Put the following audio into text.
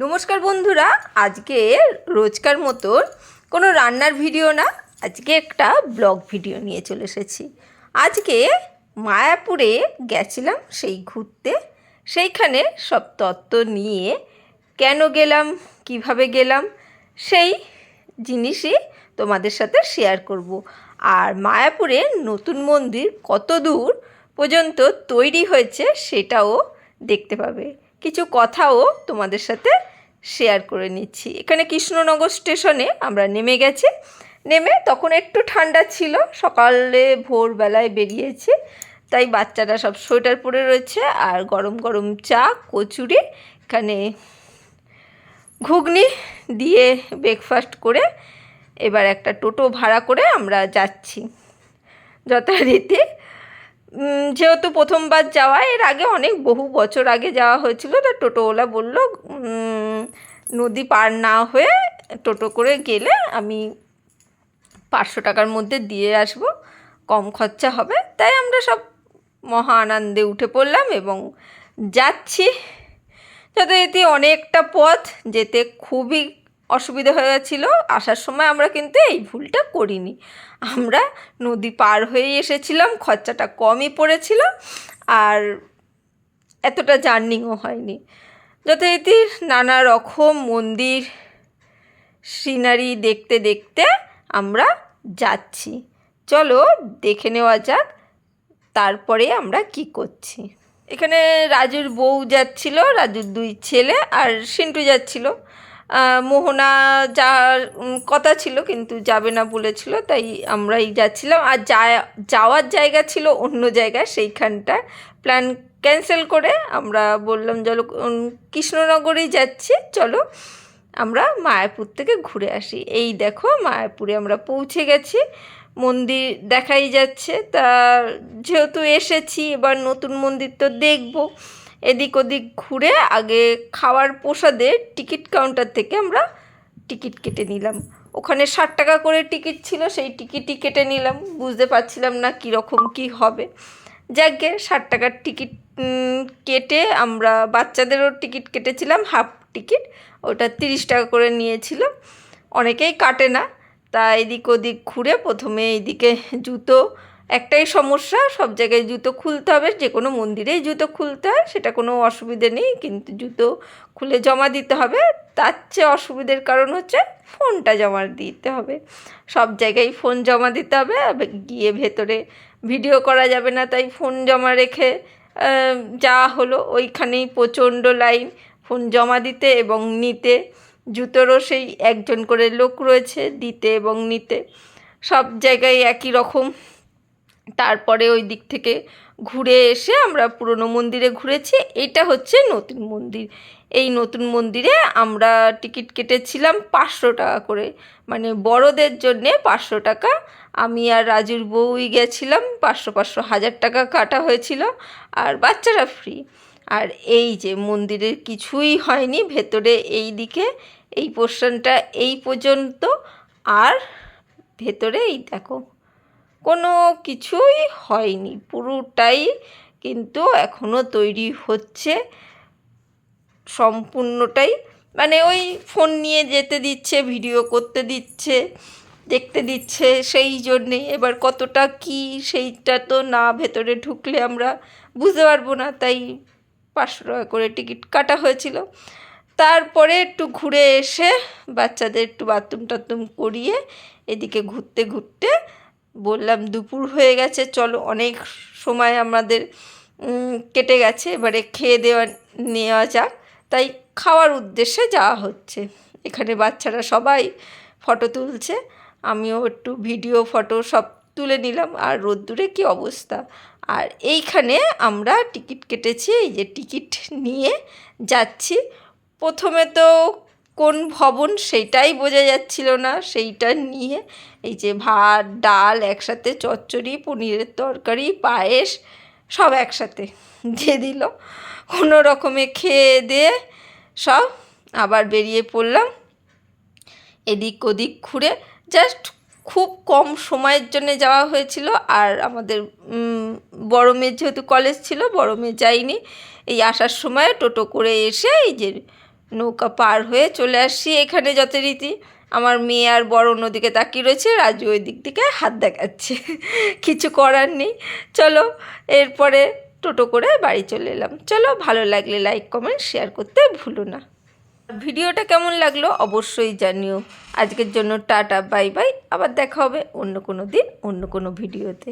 নমস্কার বন্ধুরা, আজকে রোজকার মতন কোনো রান্নার ভিডিও না, আজকে একটা ব্লগ ভিডিও নিয়ে চলে এসেছি। আজকে মায়াপুরে গেছিলাম সেই ঘুরতে, সেইখানে সব তত্ত্ব নিয়ে কেন গেলাম, কিভাবে গেলাম, সেই জিনিসই তোমাদের সাথে শেয়ার করব। আর মায়াপুরে নতুন মন্দির কত দূর পর্যন্ত তৈরি হয়েছে সেটাও দেখতে পাবে। কিছু কথাও তোমাদের সাথে শেয়ার করে নিচ্ছি। এখানে কৃষ্ণনগর স্টেশনে আমরা নেমে গেছি। নেমে তখন একটু ঠান্ডা ছিল, সকালে ভোরবেলায় বেরিয়েছি, তাই বাচ্চারা সব সোয়েটার পরে রয়েছে। আর গরম গরম চা, কচুরি, এখানে ঘুগনি দিয়ে ব্রেকফাস্ট করে এবার একটা টোটো ভাড়া করে আমরা যাচ্ছি যথারীতি। যেহেতু প্রথমবার যাওয়া, এর আগে অনেক বহু বছর আগে যাওয়া হয়েছিল, তা টোটোওয়ালা বলল নদী পার না হয়ে টোটো করে গেলে আমি 500 টাকার মধ্যে দিয়ে আসব, কম খরচা হবে। তাই আমরা সব মহা আনন্দে উঠে পড়লাম এবং যাচ্ছি। যথারীতি অনেকটা পথ যেতে খুবই অসুবিধা হয়ে গেছিলো। আসার সময় আমরা কিন্তু এই ভুলটা করিনি, আমরা নদী পার হয়ে এসেছিলাম, খরচাটা কমই পড়েছিল আর এতটা জার্নিও হয়নি। যথারীতি নানা রকম মন্দির সিনারি দেখতে দেখতে আমরা যাচ্ছি। চলো দেখে নেওয়া যাক তারপরে আমরা কি করছি। এখানে রাজুর বউ যাচ্ছিল, রাজুর 2 ছেলে, আর সিন্টু যাচ্ছিল। মোহনা যাওয়ার কথা ছিল কিন্তু যাবে না বলেছিল, তাই আমরাই যাচ্ছিলাম। আর যাওয়ার জায়গা ছিল অন্য জায়গায়, সেইখানটা প্ল্যান ক্যান্সেল করে আমরা বললাম চলো কৃষ্ণনগরেই যাচ্ছি, চলো আমরা মায়াপুর থেকে ঘুরে আসি। এই দেখো মায়াপুরে আমরা পৌঁছে গেছি, মন্দির দেখাই যাচ্ছে। তা যেহেতু এসেছি এবার নতুন মন্দির তো দেখব, এদিক ওদিক ঘুরে আগে খাওয়ার প্রসাদের টিকিট কাউন্টার থেকে আমরা টিকিট কেটে নিলাম। ওখানে 60 টাকা করে টিকিট ছিল, সেই টিকিটই কেটে নিলাম। বুঝতে পারছিলাম না কীরকম কী হবে, যাকে 60 টাকার টিকিট কেটে আমরা বাচ্চাদেরও টিকিট কেটেছিলাম, হাফ টিকিট, ওটা 30 টাকা করে নিয়েছিল। অনেকেই কাটে না, তা এদিক ওদিক ঘুরে প্রথমে এইদিকে জুতো, একটাই সমস্যা, সব জায়গায় জুতো খুলতে হবে, যে কোনো মন্দিরেই জুতো খুলতে হয়, সেটা কোনো অসুবিধে নেই, কিন্তু জুতো খুলে জমা দিতে হবে। তার চেয়ে অসুবিধের কারণ হচ্ছে ফোনটা জমা দিতে হবে, সব জায়গায় ফোন জমা দিতে হবে, গিয়ে ভেতরে ভিডিও করা যাবে না, তাই ফোন জমা রেখে যাওয়া হলো। ওইখানেই প্রচণ্ড লাইন ফোন জমা দিতে এবং নিতে, জুতোরও সেই একজন করে লোক রয়েছে দিতে এবং নিতে, সব জায়গায় একই রকম। তারপরে ওই দিক থেকে ঘুরে এসে আমরা পুরনো মন্দিরে ঘুরেছি। এটা হচ্ছে নতুন মন্দির। এই নতুন মন্দিরে আমরা টিকিট কেটেছিলাম 500 টাকা করে, মানে বড়দের জন্যে 500 টাকা। আমি আর রাজুর বউই গেছিলাম, 500 500 1000 টাকা কাটা হয়েছিল, আর বাচ্চারা ফ্রি। আর এই যে মন্দিরের কিছুই হয়নি ভেতরে, এই দিকে এই পোর্শনটা এই পর্যন্ত, আর ভেতরে এই দেখো কোনো কিছুই হয়নি, পুরোটাই কিন্তু এখনও তৈরি হচ্ছে সম্পূর্ণটাই। মানে ওই ফোন নিয়ে যেতে দিচ্ছে, ভিডিও করতে দিচ্ছে, দেখতে দিচ্ছে, সেই জন্যে এবার কতটা কি সেইটা তো না ভেতরে ঢুকলে আমরা বুঝতে পারবো না, তাই 500 টাকা করে টিকিট কাটা হয়েছিল। তারপরে একটু ঘুরে এসে বাচ্চাদের একটু বাথরুম টাথরুম করিয়ে এদিকে ঘুরতে ঘুরতে বললাম দুপুর হয়ে গেছে, চলো অনেক সময় আমাদের কেটে গেছে, এবারে খেয়ে নেওয়া যাক, তাই খাওয়ার উদ্দেশ্যে যাওয়া হচ্ছে। এখানে বাচ্চারা সবাই ফটো তুলছে, আমিও একটু ভিডিও ফটো সব তুলে নিলাম। আর রোদ্দুরে কী অবস্থা। আর এইখানে আমরা টিকিট কেটেছি, এই যে টিকিট নিয়ে যাচ্ছি। প্রথমে তো কোন ভবন সেইটাই বোঝা যাচ্ছিল না, সেইটা নিয়ে এই যে ভাত ডাল একসাথে, চচ্চড়ি, পনিরের তরকারি, পায়েস সব একসাথে দিয়ে দিল। কোনো রকমে খেয়ে দিয়ে সব আবার বেরিয়ে পড়লাম এদিক ওদিক ঘুরে। জাস্ট খুব কম সময়ের জন্য যাওয়া হয়েছিল। আর আমাদের বড় মেয়ের যেহেতু কলেজ ছিল, বড় মেয়ে যায়নি। এই আসার সময় টোটো করে এসে এই যে নৌকা পার হয়ে চলে আসছি এখানে যথারীতি। আমার মেয়ে আর বড় অন্যদিকে তাকিয়ে রয়েছে, রাজু ওই দিক থেকে হাত দেখাচ্ছে। কিছু করার নেই। চলো এরপরে টোটো করে বাড়ি চলে এলাম। চলো, ভালো লাগলে লাইক কমেন্ট শেয়ার করতে ভুলো না। ভিডিওটা কেমন লাগলো অবশ্যই জানিও। আজকের জন্য টাটা, বাই বাই। আবার দেখা হবে অন্য কোনো দিন অন্য কোনো ভিডিওতে।